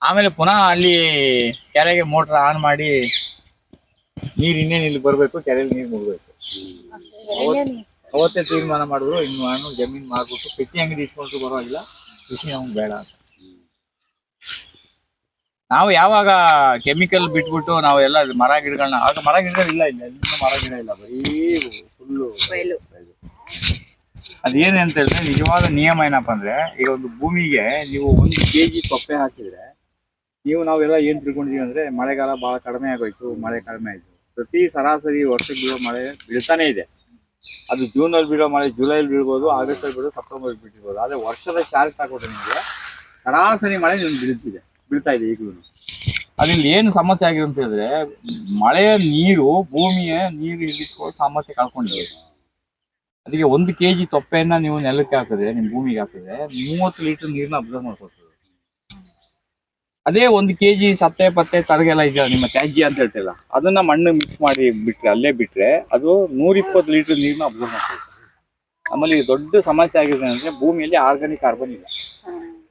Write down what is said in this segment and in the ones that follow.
ಆಮೇಲೆ ಪುನಃ ಅಲ್ಲಿ ಕೆರೆಗೆ ಮೋಟರ್ ಆನ್ ಮಾಡಿ ನೀರು ಇನ್ನೇನು ಇಲ್ಲಿ ಬರಬೇಕು, ಕೆರೆಯಲ್ಲಿ ನೀರು ಮುಗಬೇಕು. ಅವತ್ತೇ ತೀರ್ಮಾನ ಮಾಡಿದ್ರು, ಇನ್ನು ನಾನು ಜಮೀನು ಮಾಡ್ಬಿಟ್ಟು ಪೆಟ್ಟಿ ಅಂಗಡಿ ಇಟ್ಕೊಂಡ್ರು ಬರೋದಿಲ್ಲ, ಕೃಷಿ ನಮ್ಗೆ ಬೇಡ ಅಂತ. ನಾವು ಯಾವಾಗ ಕೆಮಿಕಲ್ ಬಿಟ್ಬಿಟ್ಟು ನಾವೆಲ್ಲ ಮರ ಗಿಡಗಳನ್ನ, ಆಗ ಮರ ಗಿಡಗಳು ಇಲ್ಲ, ಇಲ್ಲ ಮರ ಗಿಡ ಇಲ್ಲ, ಬರೀ ಫುಲ್ಲು. ಅದೇನೇ ಅಂತ ಹೇಳಿದ್ರೆ ನಿಜವಾದ ನಿಯಮ ಏನಪ್ಪಾ ಅಂದ್ರೆ, ಈಗ ಒಂದು ಭೂಮಿಗೆ ನೀವು 1 kg ತೊಪ್ಪೆ ಹಾಕಿದ್ರೆ, ನಾವೆಲ್ಲ ಏನ್ ತಿಳ್ಕೊಂಡಿದೀವಿ ಅಂದ್ರೆ ಮಳೆಗಾಲ ಬಹಳ ಕಡಿಮೆ ಆಗೋಯ್ತು, ಮಳೆ ಕಡಿಮೆ ಆಯ್ತು. ಪ್ರತಿ ಸರಾಸರಿ ವರ್ಷಕ್ಕೆ ಬೀಳೋ ಮಳೆ ಬೀಳ್ತಾನೆ ಇದೆ. ಅದು ಜೂನ್ ಅಲ್ಲಿ ಬೀಳೋ ಮಳೆ ಜುಲೈಲಿ ಬೀಳ್ಬೋದು, ಆಗಸ್ಟ್ ಅಲ್ಲಿ ಬೀಳೋ ಸೆಪ್ಟೆಂಬರ್ ಬಿಟ್ಟಿರ್ಬೋದು. ಆದ್ರೆ ವರ್ಷದ ಚಾರ್ಜ್ ತಗೊಂಡ್ರೆ ನಿಮಗೆ ಸರಾಸರಿ ಮಳೆ ನಿಮ್ಗೆ ಬೀಳ್ತಾ ಇದೆ ಈಗಲೂ. ಅದ್ರಲ್ಲಿ ಏನು ಸಮಸ್ಯೆ ಆಗಿದೆ ಅಂತ ಹೇಳಿದ್ರೆ, ಮಳೆಯ ನೀರು ಭೂಮಿಯ ನೀರು ಹಿಡಿದುಕೊಳ್ಳೋ ಸಾಮರ್ಥ್ಯ ಕಳ್ಕೊಂಡಿದೆ. ಅದಕ್ಕೆ 1 kg ತೊಪ್ಪೆಯನ್ನ ನೀವು ನೆಲಕ್ಕೆ ಹಾಕಿದ್ರೆ, ನಿಮ್ ಭೂಮಿಗೆ ಹಾಕಿದ್ರೆ 30 ಲೀಟರ್ ನೀರನ್ನ ಅಬ್ಸರ್ವ್ ಮಾಡ್ಕೊಳ್ತದೆ. ಅದೇ 1 kg ಸತ್ತೆ ಪತ್ತೆ ತರಗೆಲ್ಲ ಇದೆಯಲ್ಲ, ನಿಮ್ಮ ತ್ಯಾಜ್ಯ ಅಂತ ಹೇಳ್ತಿಲ್ಲ, ಅದನ್ನ ಮಣ್ಣು ಮಿಕ್ಸ್ ಮಾಡಿ ಬಿಟ್ರೆ, ಅಲ್ಲೇ ಬಿಟ್ರೆ ಅದು 120 ಲೀಟರ್ ನೀರನ್ನ ಅಬ್ಸರ್ವ್ ಮಾಡ್ಕೊಳ್ತದೆ. ಆಮೇಲೆ ದೊಡ್ಡ ಸಮಸ್ಯೆ ಆಗಿದೆ ಅಂದ್ರೆ ಭೂಮಿಯಲ್ಲಿ ಆರ್ಗಾನಿಕ್ ಕಾರ್ಬನ್ ಇಲ್ಲ.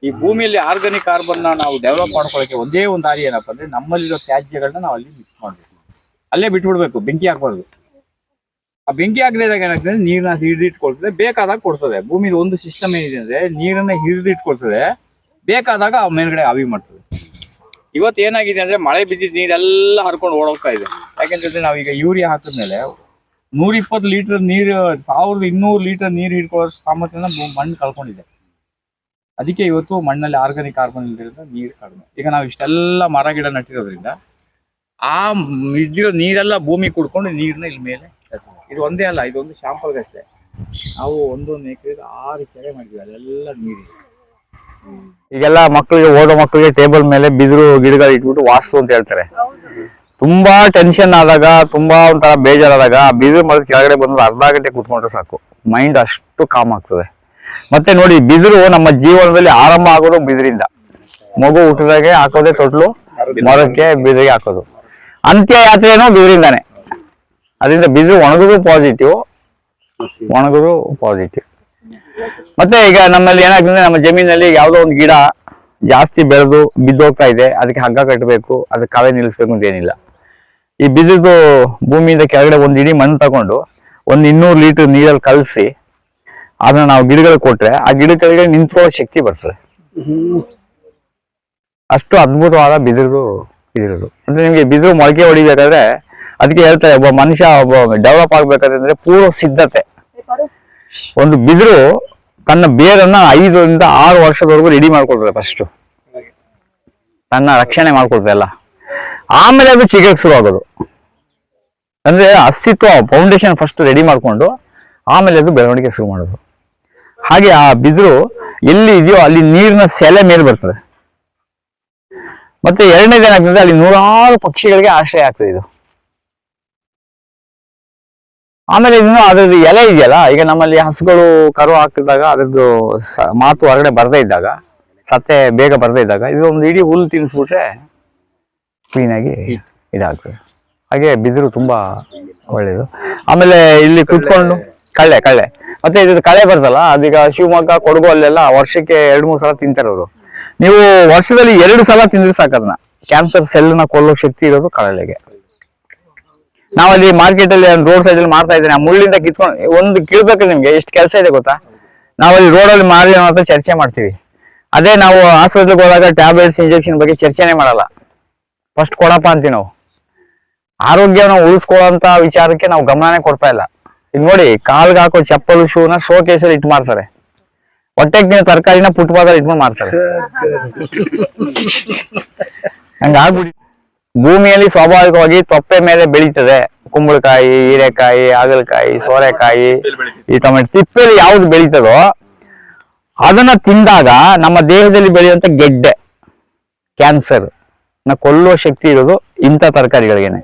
ಈ ಭೂಮಿಯಲ್ಲಿ ಆರ್ಗಾನಿಕ್ ಕಾರ್ಬನ್ ನಾವು ಡೆವಲಪ್ ಮಾಡ್ಕೊಳ್ಳೋಕೆ ಒಂದೇ ಒಂದು ದಾರಿ ಏನಪ್ಪಾ ಅಂದ್ರೆ, ನಮ್ಮಲ್ಲಿರೋ ತ್ಯಾಜ್ಯಗಳನ್ನ ನಾವು ಅಲ್ಲಿ ಮಿಕ್ಸ್ ಮಾಡ್ಬೇಕು, ಅಲ್ಲೇ ಬಿಟ್ಬಿಡ್ಬೇಕು, ಬೆಂಕಿ ಹಾಕ್ಬಾರ್ದು. ಆ ಬೆಂಕಿ ಹಾಕದಿದಾಗ ಏನಾಗ್ತದೆ, ನೀರನ್ನ ಹಿಡಿದಿಟ್ಕೊಳ್ತದೆ, ಬೇಕಾದಾಗ ಕೊಡ್ತದೆ. ಭೂಮಿ ಒಂದು ಸಿಸ್ಟಮ್ ಏನಿದೆ ಅಂದ್ರೆ, ನೀರನ್ನ ಹಿಡಿದಿಟ್ಕೊಳ್ತದೆ, ಬೇಕಾದಾಗ ಮೇಲ್ಗಡೆ ಆವಿ ಮಾಡ್ತದೆ. ಇವತ್ತು ಏನಾಗಿದೆ ಅಂದ್ರೆ, ಮಳೆ ಬಿದ್ದಿದ್ದ ನೀರೆಲ್ಲ ಹರ್ಕೊಂಡು ಓಡೋಗ್ತಾ ಇದೆ. ಯಾಕೆಂತಂದ್ರೆ ನಾವೀಗ ಯೂರಿಯಾ ಹಾಕಿದ್ಮೇಲೆ 120 ಲೀಟರ್ ನೀರು, 1200 ಲೀಟರ್ ನೀರು ಹಿಡ್ಕೊಳ್ಳೋ ಸಾಮರ್ಥ್ಯನ ಮಣ್ಣು ಕಳ್ಕೊಂಡಿದೆ. ಅದಕ್ಕೆ ಇವತ್ತು ಮಣ್ಣಲ್ಲಿ ಆರ್ಗಾನಿಕ್ ಕಾರ್ಬನ್ ಇಲ್ದಿರೋದ್ರಿಂದ ನೀರು ಕಡಿಮೆ. ಈಗ ನಾವು ಇಷ್ಟೆಲ್ಲ ಮರ ಗಿಡ ನಟ್ಟಿರೋದ್ರಿಂದ ಆ ಇದ್ದಿರೋ ನೀರೆಲ್ಲ ಭೂಮಿ ಕುಡ್ಕೊಂಡು ನೀರನ್ನ ಇಲ್ಲಿ ಮೇಲೆ, ಇದು ಒಂದೇ ಅಲ್ಲ, ಇದೊಂದು ಶಾಂಪಲ್ಗೆ ಅಷ್ಟೇ. ನಾವು 1 ಎಕರೆಗೆ 6 ಕೆರೆ ಮಾಡಿದ್ವಿ, ಅದೆಲ್ಲ ನೀರಿದೆ. ಈಗೆಲ್ಲ ಮಕ್ಕಳಿಗೆ, ಓದೋ ಮಕ್ಕಳಿಗೆ ಟೇಬಲ್ ಮೇಲೆ ಬಿದಿರು ಗಿಡಗಳು ಇಟ್ಬಿಟ್ಟು ವಾಸ್ತು ಅಂತ ಹೇಳ್ತಾರೆ. ತುಂಬಾ ಟೆನ್ಷನ್ ಆದಾಗ, ತುಂಬಾ ಒಂಥರ ಬೇಜಾರಾದಾಗ ಬಿದಿರು ಮರದ ಕೆಳಗಡೆ ಬಂದು ಅರ್ಧ ಗಂಟೆ ಕೂತ್ಕೊಂಡ್ರೆ ಸಾಕು, ಮೈಂಡ್ ಅಷ್ಟು ಕಾಮ್ ಆಗ್ತದೆ. ಮತ್ತೆ ನೋಡಿ, ಬಿದಿರು ನಮ್ಮ ಜೀವನದಲ್ಲಿ ಆರಂಭ ಆಗೋದು ಬಿದಿರಿಂದ. ಮಗು ಹುಟ್ಟಿದಾಗೆ ಹಾಕೋದೇ ತೊಟ್ಲು, ಮರಕ್ಕೆ ಬಿದಿರಿಗೆ ಹಾಕೋದು. ಅಂತ್ಯ ಯಾತ್ರೆನೂ ಬಿದಿರಿಂದಾನೆ. ಅದರಿಂದ ಬಿದಿರು ಒಣಗೋದು ಪಾಸಿಟಿವ್, ಒಣಗೋದು ಪಾಸಿಟಿವ್. ಮತ್ತೆ ಈಗ ನಮ್ಮಲ್ಲಿ ಏನಾಗ್ತದೆ, ನಮ್ಮ ಜಮೀನಲ್ಲಿ ಯಾವುದೋ ಒಂದು ಗಿಡ ಜಾಸ್ತಿ ಬೆಳೆದು ಬಿದ್ದೋಗ್ತಾ ಇದೆ, ಅದಕ್ಕೆ ಹಗ್ಗ ಕಟ್ಟಬೇಕು, ಅದಕ್ಕೆ ಕಳೆ ನಿಲ್ಲಿಸ್ಬೇಕು ಅಂತ ಏನಿಲ್ಲ. ಈ ಬಿದಿರು ಭೂಮಿಯಿಂದ ಕೆಳಗಡೆ ಒಂದು ಇಡೀ ಮಣ್ಣು ತಗೊಂಡು 200 ಲೀಟರ್ ನೀರಲ್ಲಿ ಕಲಸಿ ಅದನ್ನ ನಾವು ಗಿಡಗಳಿಗೆ ಕೊಟ್ರೆ, ಆ ಗಿಡಗಳಿಗೆ ನಿಂತ್ಕೊಳ್ಳೋ ಶಕ್ತಿ ಬರ್ತದೆ. ಅಷ್ಟು ಅದ್ಭುತವಾದ ಬಿದಿರು ಇದಿರೋದು. ಅಂದ್ರೆ ನಿಮ್ಗೆ ಬಿದಿರು ಮೊಳಕೆ ಹೊಡಿಬೇಕಾದ್ರೆ, ಅದಕ್ಕೆ ಹೇಳ್ತಾರೆ, ಒಬ್ಬ ಮನುಷ್ಯ ಡೆವಲಪ್ ಆಗ್ಬೇಕಾದ್ರೆ ಪೂರ್ವ ಸಿದ್ಧತೆ. ಒಂದು ಬಿದಿರು ತನ್ನ ಬೇರನ್ನ 5 ರಿಂದ 6 ವರ್ಷದವರೆಗೂ ರೆಡಿ ಮಾಡ್ಕೊಳ್ತದೆ. ಫಸ್ಟ್ ತನ್ನ ರಕ್ಷಣೆ ಮಾಡ್ಕೊಳ್ತದೆ ಎಲ್ಲ, ಆಮೇಲೆ ಅದು ಚಿಗಕ್ಕೆ ಶುರು ಆಗೋದು. ಅಂದ್ರೆ ಅಸ್ತಿತ್ವ, ಫೌಂಡೇಶನ್ ಫಸ್ಟ್ ರೆಡಿ ಮಾಡ್ಕೊಂಡು ಆಮೇಲೆ ಅದು ಬೆಳವಣಿಗೆ ಶುರು ಮಾಡೋದು. ಹಾಗೆ ಆ ಬಿದಿರು ಎಲ್ಲಿ ಇದೆಯೋ ಅಲ್ಲಿ ನೀರಿನ ಸೆಲೆ ಮೇಲೆ ಬರ್ತದೆ. ಮತ್ತೆ ಎರಡನೇದೇನಾಗ್ತದೆ, ಅಲ್ಲಿ 100 ಪಕ್ಷಿಗಳಿಗೆ ಆಶ್ರಯ ಆಗ್ತದೆ ಇದು. ಆಮೇಲೆ ಇನ್ನು ಅದ್ರದ್ದು ಎಲೆ ಇದೆಯಲ್ಲ, ಈಗ ನಮ್ಮಲ್ಲಿ ಹಸುಗಳು ಕರು ಹಾಕಿದಾಗ ಅದ್ರದ್ದು ಮಾತು ಹೊರಗಡೆ ಬರ್ದೇ ಇದ್ದಾಗ, ಸತ್ತೆ ಬೇಗ ಬರ್ದೇ ಇದ್ದಾಗ, ಇದು ಒಂದು ಇಡೀ ಹುಲ್ಲು ತಿನ್ನಿಸ್ಬಿಟ್ರೆ ಕ್ಲೀನಾಗಿ ಇದಾಗ್ತದೆ. ಹಾಗೆ ಬಿದಿರು ತುಂಬಾ ಒಳ್ಳೇದು. ಆಮೇಲೆ ಇಲ್ಲಿ ಕುತ್ಕೊಂಡು ಕಳ್ಳೆ ಮತ್ತೆ ಇದು ಕಳೆ ಬರ್ತಲ್ಲ, ಅದೀಗ ಶಿವಮೊಗ್ಗ, ಕೊಡಗು ಅಲ್ಲೆಲ್ಲ ವರ್ಷಕ್ಕೆ 2-3 ಸಲ ತಿಂತಾರೆ ಅವರು. ನೀವು ವರ್ಷದಲ್ಲಿ 2 ಸಲ ತಿಂದ್ರೆ ಸಾಕದನ್ನ. ಕ್ಯಾನ್ಸರ್ ಸೆಲ್ನ ಕೊಲ್ಲೋ ಶಕ್ತಿ ಇರೋದು ಕಳೆಗೆ. ನಾವಲ್ಲಿ ಮಾರ್ಕೆಟ್ ಅಲ್ಲಿ ರೋಡ್ ಸೈಡ್ ಅಲ್ಲಿ ಮಾಡ್ತಾ ಇದ್ದೇನೆ, ಆ ಮುಳ್ಳಿಂದ ಕಿತ್ಕೊಂಡು ಒಂದು ಕೀಳ್ಬೇಕು. ನಿಮ್ಗೆ ಎಷ್ಟು ಕೆಲಸ ಇದೆ ಗೊತ್ತಾ? ನಾವಲ್ಲಿ ರೋಡಲ್ಲಿ ಮಾಡಿ ಮಾತ್ರ ಚರ್ಚೆ ಮಾಡ್ತೀವಿ. ಅದೇ ನಾವು ಆಸ್ಪತ್ರೆಗೆ ಹೋದಾಗ ಟ್ಯಾಬ್ಲೆಟ್ಸ್, ಇಂಜೆಕ್ಷನ್ ಬಗ್ಗೆ ಚರ್ಚೆನೆ ಮಾಡಲ್ಲ. ಫಸ್ಟ್ ಕೊಡಪ್ಪ ಅಂತೀವಿ ನಾವು. ಆರೋಗ್ಯನ ಉಳಿಸ್ಕೊಳ್ಳೋಂತ ವಿಚಾರಕ್ಕೆ ನಾವು ಗಮನನೇ ಕೊಡ್ತಾ ಇಲ್ಲ. ಈಗ ನೋಡಿ, ಕಾಲ್ಗೆ ಹಾಕೋ ಚಪ್ಪಲು, ಶೂನ ಶೋ ಕೇಸಲ್ಲಿ ಇಟ್ಟು ಮಾಡ್ತಾರೆ. ಹೊಟ್ಟೆಗೆ ತರಕಾರಿನ ಫುಟ್ಪಾದಲ್ಲಿ ಇಟ್ಕೊಂಡು ಮಾಡ್ತಾರೆ. ಹಂಗಾಗ್ಬಿಡಿ. ಭೂಮಿಯಲ್ಲಿ ಸ್ವಾಭಾವಿಕವಾಗಿ ತೊಪ್ಪೆ ಮೇಲೆ ಬೆಳೀತದೆ ಕುಂಬಳಕಾಯಿ, ಹೀರೆಕಾಯಿ, ಹಾಗಲಕಾಯಿ, ಸೋರೆಕಾಯಿ, ಈ ಟೊಮೆಟೊ. ತಿಪ್ಪೆಯಲ್ಲಿ ಯಾವ್ದು ಬೆಳೀತದೋ ಅದನ್ನ ತಿಂದಾಗ ನಮ್ಮ ದೇಹದಲ್ಲಿ ಬೆಳೆಯುವಂತ ಗೆಡ್ಡೆ, ಕ್ಯಾನ್ಸರ್ ಕೊಲ್ಲುವ ಶಕ್ತಿ ಇರೋದು ಇಂಥ ತರಕಾರಿಗಳಿಗೇನೆ.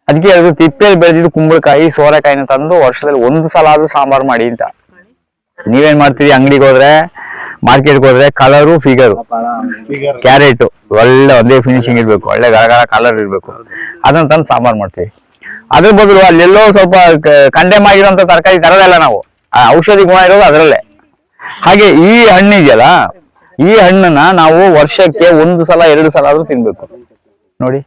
ಅದಕ್ಕೆ ಅದು ತಿಪ್ಪೆಯಲ್ಲಿ ಬೆಳೆದಿದ್ದು ಕುಂಬಳಕಾಯಿ, ಸೋರೆಕಾಯಿನ ತಂದು ವರ್ಷದಲ್ಲಿ 1 ಸಲ ಆದ್ರೂ ಸಾಂಬಾರು ಮಾಡಿ ಅಂತ. ನೀವೇನ್ ಮಾಡ್ತೀರಿ, ಅಂಗಡಿಗೆ ಹೋದ್ರೆ, ಮಾರ್ಕೆಟ್ಗೆ ಹೋದ್ರೆ ಕಲರು, ಫಿಗರು, ಕ್ಯಾರೆಟ್ ಒಳ್ಳೆ ಒಂದೇ ಫಿನಿಶಿಂಗ್ ಇರ್ಬೇಕು, ಒಳ್ಳೆ ಗರಗರ ಕಲರ್ ಇರ್ಬೇಕು, ಅದನ್ನ ತಂದು ಸಾಂಬಾರು ಮಾಡ್ತೀವಿ. ಅದ್ರ ಬದಲು ಅಲ್ಲೆಲ್ಲೋ ಸ್ವಲ್ಪ ಕಂಡೆಮ್ ಆಗಿರೋಂಥ ತರಕಾರಿ ತರದಲ್ಲ ನಾವು, ಔಷಧಿ ಗುಣ ಇರೋದು ಅದರಲ್ಲೇ. ಹಾಗೆ ಈ ಹಣ್ಣು ಇದೆಯಲ್ಲ, ಈ ಹಣ್ಣನ್ನ ನಾವು ವರ್ಷಕ್ಕೆ 1 ಸಲ 2 ಸಲ ಆದ್ರೂ ತಿನ್ಬೇಕು. ನೋಡಿ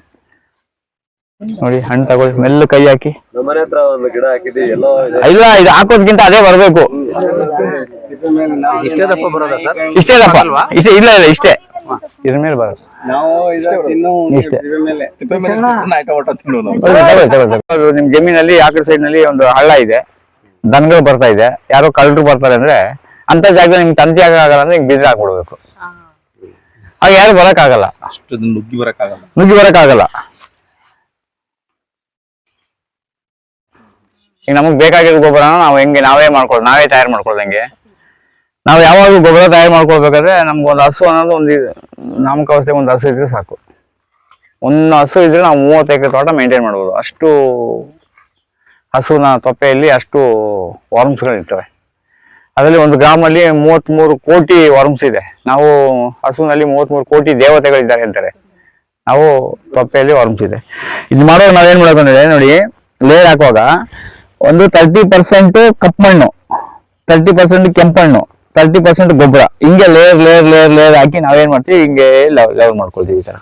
ನೋಡಿ ಹಣ್ಣು ತಗೊಳ್ಳಿ, ಮೆಲ್ಲ ಕೈ ಹಾಕಿ. ನಮ್ಮನೆ ಹತ್ರ ಒಂದು ಗಿಡ ಹಾಕಿದ್ವಿ, ಎಲ್ಲೋ ಇಲ್ಲ, ಇದು ಹಾಕೋದ್ಕಿಂತ ಅದೇ ಬರ್ಬೇಕು. ಇಷ್ಟೇ ದಪ್ಪ ಬರೋದಾ ಸರ್? ಇಷ್ಟೇ ದಪ್ಪ ಇಷ್ಟೇ, ಇಲ್ಲ ಇಲ್ಲ ಇಷ್ಟೇ, ಇದ್ರ ಮೇಲೆ ಬರೋದು. ನಿಮ್ ಜಮೀನಲ್ಲಿ ಆ ಕಡೆ ಸೈಡ್ ನಲ್ಲಿ ಒಂದು ಹಳ್ಳ ಇದೆ, ದನಗಳು ಬರ್ತಾ ಇದೆ, ಯಾರೋ ಕಳ್ಳರು ಬರ್ತಾರೆ ಅಂದ್ರೆ ಅಂತ ಜಾಗದಲ್ಲಿ ನಿಮ್ಗೆ ತಂತಿ ಆಗಲ್ಲ ಅಂದ್ರೆ ಹಿಂಗ್ ಬಿದ್ರೆ ಹಾಕ್ಬಿಡ್ಬೇಕು. ಆಗ ಯಾರು ಬರಕ್ ಆಗಲ್ಲ, ನುಗ್ಗಿ ಬರಕ್ ಆಗಲ್ಲ. ಈಗ ನಮಗ್ ಬೇಕಾಗಿರೋ ಗೊಬ್ಬರನ ನಾವು ಹೆಂಗೆ ನಾವೇ ತಯಾರು ಮಾಡ್ಕೊಳ್ಳೋದು. ಹೆಂಗೆ ನಾವು ಯಾವಾಗ ಗೊಬ್ಬರ ತಯಾರು ಮಾಡ್ಕೊಳ್ಬೇಕಾದ್ರೆ ನಮ್ಗೊಂದು ಹಸು ಅನ್ನೋದು ಒಂದು ನಾಮಕಾವಸ್ಥೆಗೆ ಒಂದು ಹಸು ಇದ್ರೆ ಸಾಕು. ಒಂದು ಹಸು ಇದ್ರೆ ನಾವು 30 ಎಕರೆ ತೋಟ ಮೇಂಟೈನ್ ಮಾಡ್ಬೋದು. ಅಷ್ಟು ಹಸುವಿನ ತೊಪ್ಪೆಯಲ್ಲಿ ಅಷ್ಟು ವರ್ಮ್ಸ್ಗಳಿರ್ತವೆ. ಅದರಲ್ಲಿ ಒಂದು ಗ್ರಾಮಲ್ಲಿ 33 ಕೋಟಿ ವರ್ಮ್ಸ್ ಇದೆ. ನಾವು ಹಸುವಿನಲ್ಲಿ 33 ಕೋಟಿ ದೇವತೆಗಳಿದ್ದಾರೆ ಅಂತಾರೆ. ನಾವು ತೊಪ್ಪೆಯಲ್ಲಿ ವರ್ಮ್ಸ್ ಇದೆ. ಇದು ಮಾಡುವಾಗ ನಾವೇನ್ ಮಾಡ್ಕೊಂಡ್ರೆ ನೋಡಿ, ಲೇಯರ್ ಹಾಕುವಾಗ ಒಂದು 30% ಕಪ್ಪು ಮಣ್ಣು, 30% ಕೆಂಪಣ್ಣು, 30% ಗೊಬ್ಬರ, ಹಿಂಗೆ ಲೇಯರ್ ಹಾಕಿ ನಾವೇನ್ ಮಾಡ್ತೀವಿ, ಹಿಂಗೆ ಲೆವೆಲ್ ಮಾಡ್ಕೊಳ್ತೀವಿ. ಈ ತರ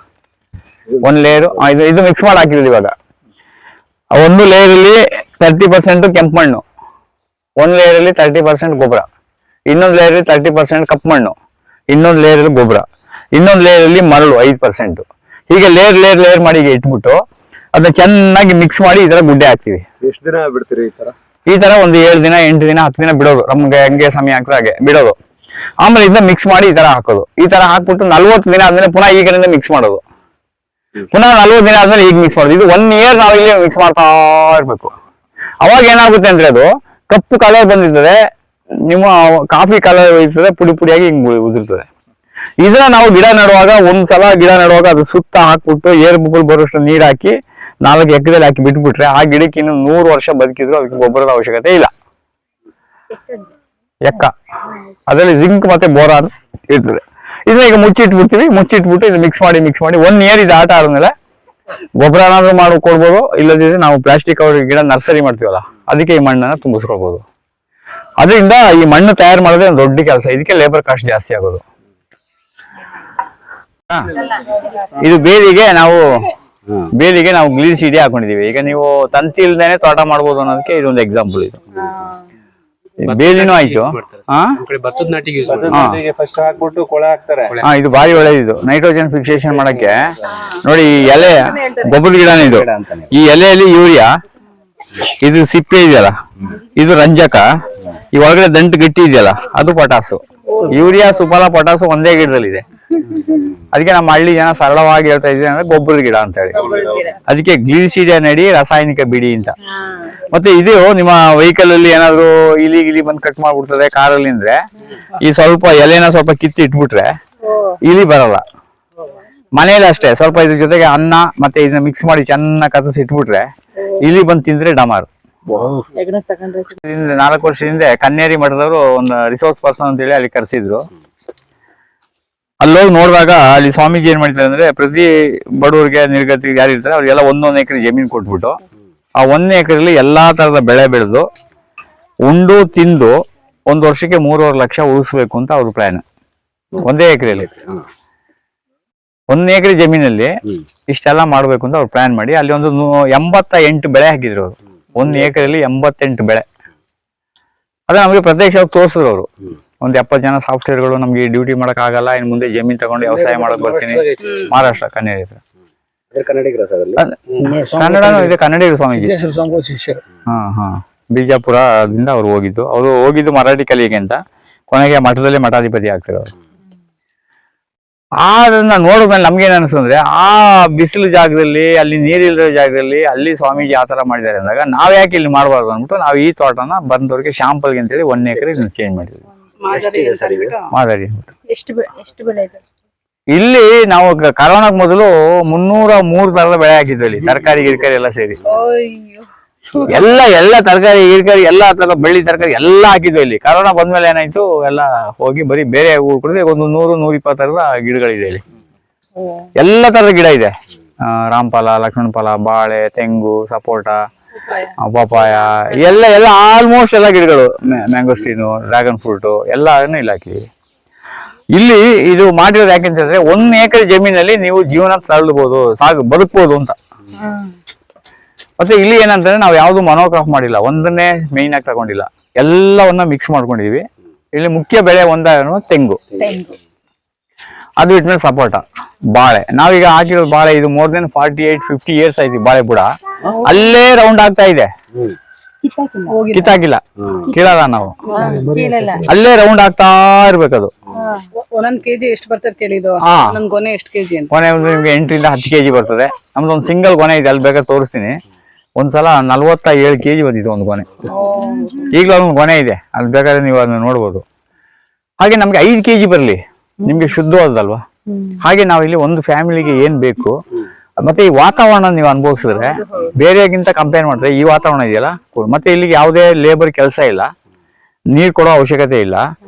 ಒಂದ್ ಲೇಯರ್ ಇದು ಮಿಕ್ಸ್ ಮಾಡಿ ಹಾಕಿದ್ವಿ. ಇವಾಗ ಒಂದು ಲೇಯರ್ ಅಲ್ಲಿ 30% ಕೆಂಪು ಮಣ್ಣು, ಒಂದ್ ಲೇಯರ್ ಅಲ್ಲಿ 30% ಗೊಬ್ಬರ, ಇನ್ನೊಂದು ಲೇಯರ್ ಅಲ್ಲಿ 30% ಕಪ್ಪು ಮಣ್ಣು, ಇನ್ನೊಂದು ಲೇಯರ್ ಅಲ್ಲಿ ಗೊಬ್ಬರ, ಇನ್ನೊಂದು ಲೇಯರ್ ಅಲ್ಲಿ ಮರಳು 5%. ಹೀಗೆ ಲೇಯರ್ ಮಾಡಿ ಇಟ್ಬಿಟ್ಟು ಅದನ್ನ ಚೆನ್ನಾಗಿ ಮಿಕ್ಸ್ ಮಾಡಿ ಈ ತರ ಗುಡ್ಡೆ ಹಾಕ್ತಿವಿ. ಎಷ್ಟು ದಿನ ಬಿಡ್ತೀರಿ ಈ ತರ ಒಂದು 7 ದಿನ 8 ದಿನ 10 ದಿನ ಬಿಡೋದು. ನಮ್ಗೆ ಹಂಗೆ ಸಮಯ ಆಗ್ತದೆ ಹಾಗೆ ಬಿಡೋದು. ಆಮೇಲೆ ಇದನ್ನ ಮಿಕ್ಸ್ ಮಾಡಿ ಈ ತರ ಹಾಕೋದು. ಈ ತರ ಹಾಕ್ಬಿಟ್ಟು 40 ದಿನ ಆದ್ಮೇಲೆ ಪುನಃ ಈ ಕಡೆಯಿಂದ ಮಿಕ್ಸ್ ಮಾಡೋದು. ಪುನಃ 40 ದಿನ ಆದ್ಮೇಲೆ ಈಗ ಮಿಕ್ಸ್ ಮಾಡೋದು. ಇದು 1 ಇಯರ್ ನಾವು ಇಲ್ಲಿ ಮಿಕ್ಸ್ ಮಾಡ್ತಾ ಇರ್ಬೇಕು. ಅವಾಗ ಏನಾಗುತ್ತೆ ಅಂದ್ರೆ ಅದು ಕಪ್ಪು ಕಲರ್ ಬಂದಿರ್ತದೆ, ನಿಮ್ಮ ಕಾಫಿ ಕಲರ್ ಇರ್ತದೆ, ಪುಡಿಯಾಗಿ ಹಿಂಗ್ ಉದುರ್ತದೆ. ಇದನ್ನ ನಾವು ಗಿಡ ನೆಡುವಾಗ, ಒಂದ್ಸಲ ಗಿಡ ನೆಡುವಾಗ ಅದು ಸುತ್ತ ಹಾಕ್ಬಿಟ್ಟು ಏರ್ ಬುಲ್ ಬರೋಷ್ಟು ನೀರ್ ಹಾಕಿ 4 ಎಕರೆದಲ್ಲಿ ಹಾಕಿ ಬಿಟ್ಬಿಟ್ರೆ ಆ ಗಿಡಕ್ಕೆ ಇನ್ನು 100 ವರ್ಷ ಬದುಕಿದ್ರು ಅದಕ್ಕೆ ಗೊಬ್ಬರದ ಅವಶ್ಯಕತೆ ಇಲ್ಲ. ಎಕ್ಕ ಅದರಲ್ಲಿ ಜಿಂಕ್ ಮತ್ತೆ ಬೋರಾನ್ ಇರ್ತದೆ. ಇದನ್ನ ಈಗ ಮುಚ್ಚಿಟ್ಬಿಟ್ಟು ಇದು ಮಿಕ್ಸ್ ಮಾಡಿ 1 ಇಯರ್ ಇದು ಆಟ ಆದ್ಮೇಲೆ ಗೊಬ್ಬರ ಏನಾದ್ರು ಮಾಡಿ ಕೊಡ್ಬೋದು. ಇಲ್ಲದಿದ್ರೆ ನಾವು ಪ್ಲಾಸ್ಟಿಕ್ ಅವ್ರಿಗೆ ಗಿಡ ನರ್ಸರಿ ಮಾಡ್ತೀವಲ್ಲ, ಅದಕ್ಕೆ ಈ ಮಣ್ಣನ್ನ ತುಂಬಿಸ್ಕೊಳ್ಬೋದು. ಅದರಿಂದ ಈ ಮಣ್ಣು ತಯಾರು ಮಾಡೋದೇ ಒಂದು ದೊಡ್ಡ ಕೆಲಸ. ಇದಕ್ಕೆ ಲೇಬರ್ ಕಾಸ್ಟ್ ಜಾಸ್ತಿ ಆಗೋದು. ಇದು ಬೇಲಿಗೆ ನಾವು ಗ್ಲೀನ್ ಸಿಡಿ ಹಾಕೊಂಡಿದೀವಿ. ಈಗ ನೀವು ತಂತಿ ಇಲ್ದೇನೆ ತೋಟ ಮಾಡ್ಬೋದು ಅನ್ನೋದಕ್ಕೆ ಇದೊಂದು ಎಕ್ಸಾಂಪಲ್. ಇದು ಬೇಲಿನೂ ಆಯ್ತು. ಇದು ಬಾರಿ ಒಳ್ಳೇದಿದು ನೈಟ್ರೋಜನ್ ಫಿಕ್ಸೇಷನ್ ಮಾಡಕ್ಕೆ. ನೋಡಿ ಈ ಎಲೆ ಗೊಬ್ಬರ ಗಿಡನೇ ಇದು. ಈ ಎಲೆಯಲ್ಲಿ ಯೂರಿಯಾ, ಇದು ಸಿಪ್ಪೆ ಇದೆಯಲ್ಲ ಇದು ರಂಜಕ, ಈ ಒಳಗಡೆ ದಂಟು ಗಟ್ಟಿ ಇದೆಯಲ್ಲ ಅದು ಪೊಟಾಸು. ಯೂರಿಯಾ, ಸುಫಲ, ಪೊಟಾಸು ಒಂದೇ ಗಿಡದಲ್ಲಿದೆ. ಅದಕ್ಕೆ ನಮ್ಮ ಹಳ್ಳಿ ಜನ ಸರಳವಾಗಿ ಹೇಳ್ತಾ ಇದ್ದೀವಿ ಅಂದ್ರೆ ಗೊಬ್ಬರದ ಗಿಡ ಅಂತ ಹೇಳಿ. ಅದಕ್ಕೆ ಗ್ಲಿಸಿಡಿಯಾ ನಡಿ, ರಾಸಾಯನಿಕ ಬಿಡಿ ಅಂತ. ಮತ್ತೆ ಇದು ನಿಮ್ಮ ವೆಹಿಕಲ್ ಅಲ್ಲಿ ಏನಾದ್ರು ಇಲಿ ಬಂದು ಕಟ್ ಮಾಡ್ಬಿಡ್ತದೆ ಕಾರಲ್ಲಿ ಅಂದ್ರೆ ಈ ಸ್ವಲ್ಪ ಎಲೆನ ಸ್ವಲ್ಪ ಕಿತ್ತಿ ಇಟ್ಬಿಟ್ರೆ ಇಲಿ ಬರಲ್ಲ. ಮನೇಲಿ ಅಷ್ಟೇ ಸ್ವಲ್ಪ ಇದ್ರ ಜೊತೆಗೆ ಅನ್ನ ಮತ್ತೆ ಇದನ್ನ ಮಿಕ್ಸ್ ಮಾಡಿ ಚೆನ್ನಾಗಿ ಕತ್ತರಿಸಿ ಇಟ್ಬಿಟ್ರೆ ಇಲಿ ಬಂದು ತಿಂದ್ರೆ ಡಮಾರು. 4 ವರ್ಷದಿಂದ ಕನ್ನೇರಿ ಮಠದವರು ಒಂದು ರಿಸೋರ್ಸ್ ಪರ್ಸನ್ ಅಂತ ಹೇಳಿ ಅಲ್ಲಿ ಕರೆಸಿದ್ರು. ಅಲ್ಲೋಗಿ ನೋಡಿದಾಗ ಅಲ್ಲಿ ಸ್ವಾಮೀಜಿ ಏನ್ ಮಾಡಿದ್ದಾರೆ ಅಂದ್ರೆ, ಪ್ರತಿ ಬಡವರಿಗೆ ನಿರ್ಗತಿಗೆ ಯಾರು ಇರ್ತಾರೆ ಅವ್ರಿಗೆಲ್ಲ 1 ಎಕರೆ ಜಮೀನು ಕೊಟ್ಬಿಟ್ಟು ಆ 1 ಎಕರೆಯಲ್ಲಿ ಎಲ್ಲಾ ತರದ ಬೆಳೆ ಬೆಳೆದು ಉಂಡು ತಿಂದು 1 ವರ್ಷಕ್ಕೆ 3.5 ಲಕ್ಷ ಉಳಿಸ್ಬೇಕು ಅಂತ ಅವ್ರ ಪ್ಲಾನ್. 1 ಎಕರೆಯಲ್ಲಿ 1 ಎಕರೆ ಜಮೀನಲ್ಲಿ ಇಷ್ಟೆಲ್ಲ ಮಾಡ್ಬೇಕು ಅಂತ ಅವ್ರು ಪ್ಲಾನ್ ಮಾಡಿ ಅಲ್ಲಿ ಒಂದು 88 ಬೆಳೆ ಹಾಕಿದ್ರು ಅವರು. 1 ಎಕರೆಯಲ್ಲಿ 88 ಬೆಳೆ. ಅದ ನಮಗೆ ಪ್ರತ್ಯಕ್ಷವಾಗಿ ತೋರಿಸಿದ್ರು ಅವರು. ಒಂದು 70 ಜನ ಸಾಫ್ಟ್ವೇರ್ಗಳು ನಮ್ಗೆ ಡ್ಯೂಟಿ ಮಾಡಕ್ ಆಗಲ್ಲ, ಇನ್ ಮುಂದೆ ಜಮೀನ್ ತಗೊಂಡು ವ್ಯವಸಾಯ ಮಾಡಕ್ ಬರ್ತೀನಿ. ಮಹಾರಾಷ್ಟ್ರ ಕನ್ನಡ ಕನ್ನಡನೂ ಇದೆ, ಕನ್ನಡಿಗರು ಸ್ವಾಮೀಜಿ. ಬಿಜಾಪುರದಿಂದ ಅವ್ರು ಹೋಗಿದ್ದು ಮರಾಠಿ ಕಲಿಯಕ್ಕೆ ಅಂತ. ಕೊನೆಗೆ ಮಠದಲ್ಲಿ ಮಠಾಧಿಪತಿ ಆಗ್ತಾರೆ ಅವರು. ಅದನ್ನ ನೋಡಿದ್ಮೇಲೆ ನಮ್ಗೇನ್ ಅನ್ಸುತ್ತೆ ಅಂದ್ರೆ, ಆ ಬಿಸಿಲು ಜಾಗದಲ್ಲಿ, ಅಲ್ಲಿ ನೀರಿಲ್ಲದ ಜಾಗದಲ್ಲಿ ಅಲ್ಲಿ ಸ್ವಾಮೀಜಿ ಆತರ ಮಾಡಿದ್ದಾರೆ ಅಂದಾಗ ನಾವ್ ಯಾಕೆ ಇಲ್ಲಿ ಮಾಡಬಾರ್ದು ಅಂದ್ಬಿಟ್ಟು ನಾವು ಈ ತೋಟನ ಬಂದವ್ರಿಗೆ ಶಾಂಪಲ್ಗೆ ಅಂತೇಳಿ 1 ಎಕರೆ ಚೇಂಜ್ ಮಾಡಿದ್ವಿ. ಮಾದರಿ ಇಲ್ಲಿ ನಾವು ಕರೋನಾಕ್ ಮೊದಲು 303 ತರದ ಬೆಳೆ ಹಾಕಿದ್ವಿ ಅಲ್ಲಿ, ತರಕಾರಿ ಗಿರ್ಕಾರಿ ಎಲ್ಲ ಸೇರಿ. ಎಲ್ಲ ತರಕಾರಿ ಗಿರ್ಕಾರಿ ಎಲ್ಲಾ ತರ ಬೆಳ್ಳಿ ತರಕಾರಿ ಎಲ್ಲಾ ಹಾಕಿದ್ವಿ ಇಲ್ಲಿ. ಕರೋನಾ ಬಂದ್ಮೇಲೆ ಏನಾಯ್ತು, ಎಲ್ಲ ಹೋಗಿ ಬರೀ ಬೇರೆ ಊರ್ ಕಡೆ ಒಂದು 100-120 ತರದ ಗಿಡಗಳಿದೆ ಇಲ್ಲಿ. ಎಲ್ಲ ತರದ ಗಿಡ ಇದೆ. ರಾಮಫಲ, ಲಕ್ಷ್ಮಣ ಫಲ, ಬಾಳೆ, ತೆಂಗು, ಸಪೋಟ, ಪಪಾಯ ಎಲ್ಲ ಆಲ್ಮೋಸ್ಟ್ ಎಲ್ಲ ಗಿಡಗಳು, ಮ್ಯಾಂಗೋಸ್ಟೀನು, ಡ್ರ್ಯಾಗನ್ ಫ್ರೂಟು ಎಲ್ಲಾನು ಇಲ್ಲಿ ಹಾಕಿವಿ. ಇಲ್ಲಿ ಇದು ಮಾಡಿರೋದು ಯಾಕೆಂತ ಹೇಳಿದ್ರೆ 1 ಎಕರೆ ಜಮೀನಲ್ಲಿ ನೀವು ಜೀವನ ತಳ್ಬಹುದು ಬದುಕ್ಬೋದು ಅಂತ. ಮತ್ತೆ ಇಲ್ಲಿ ಏನಂತಂದ್ರೆ ನಾವು ಯಾವ್ದು ಮೊನೋಕ್ರಾಪ್ ಮಾಡಿಲ್ಲ, ಒಂದನ್ನೇ ಮೇಯ್ನ್ ಆಗಿ ತಗೊಂಡಿಲ್ಲ, ಎಲ್ಲವನ್ನ ಮಿಕ್ಸ್ ಮಾಡ್ಕೊಂಡಿದೀವಿ. ಇಲ್ಲಿ ಮುಖ್ಯ ಬೆಳೆ ಒಂದಾಗಿರೋ ತೆಂಗು, ಅದು ಬಿಟ್ಮೇಲೆ ಸಪೋಟ, ಬಾಳೆ. ನಾವೀಗ ಹಾಕಿರೋದು ಬಾಳೆ ಇದು ಮೋರ್ ದೆನ್ 48-50 ಇಯರ್ಸ್ ಆಯ್ತು ಬಾಳೆ ಬುಡ, ಅಲ್ಲೇ ರೌಂಡ್ ಆಗ್ತಾ ಇದೆ, ಕಿತ್ತಾಕಿಲ್ಲ, ಕೀಳಲ್ಲ ನಾವು, ಅಲ್ಲೇ ರೌಂಡ್ ಆಗ್ತಾ ಇರ್ಬೇಕದು. ಒಂದೊಂದ್ ಕೆಜಿ ಎಷ್ಟು ಬರ್ತದೆ ಕೇಳಿದ್ದು, ಒಂದೊಂದ್ ಗೊನೆ ಎಷ್ಟು ಕೆಜಿ ಅಂತ? ಗೊನೆ ಒಂದು ನಿಮ್ಗೆ 8ರಿಂದ 10 kg ಬರ್ತದೆ. ನಮ್ದು ಒಂದು ಸಿಂಗಲ್ ಗೊನೆ ಇದೆ, ಅಲ್ಲಿ ಬೇಕಾದ್ರೆ ತೋರಿಸ್ತೀನಿ. ಒಂದ್ಸಲ 47 kg ಬಂದಿತ್ತು ಒಂದು ಗೊನೆ. ಈಗಲೂ ಒಂದು ಗೊನೆ ಇದೆ, ಅಲ್ಲಿ ಬೇಕಾದ್ರೆ ನೀವು ಅದನ್ನ ನೋಡ್ಬೋದು. ಹಾಗೆ ನಮ್ಗೆ 5 kg ಬರ್ಲಿ, ನಿಮ್ಗೆ ಶುದ್ಧವಾದಲ್ವಾ. ಹಾಗೆ ನಾವು ಇಲ್ಲಿ ಒಂದು ಫ್ಯಾಮಿಲಿಗೆ ಏನ್ ಬೇಕು, ಮತ್ತೆ ಈ ವಾತಾವರಣ ನೀವು ಅನುಭವಿಸಿದ್ರೆ ಬೇರೆಗಿಂತ ಕಂಪೇರ್ ಮಾಡಿದ್ರೆ ಈ ವಾತಾವರಣ ಇದೆಯಲ್ಲ. ಮತ್ತೆ ಇಲ್ಲಿಗೆ ಯಾವುದೇ ಲೇಬರ್ ಕೆಲಸ ಇಲ್ಲ, ನೀರ್ ಕೊಡೋ ಅವಶ್ಯಕತೆ ಇಲ್ಲ,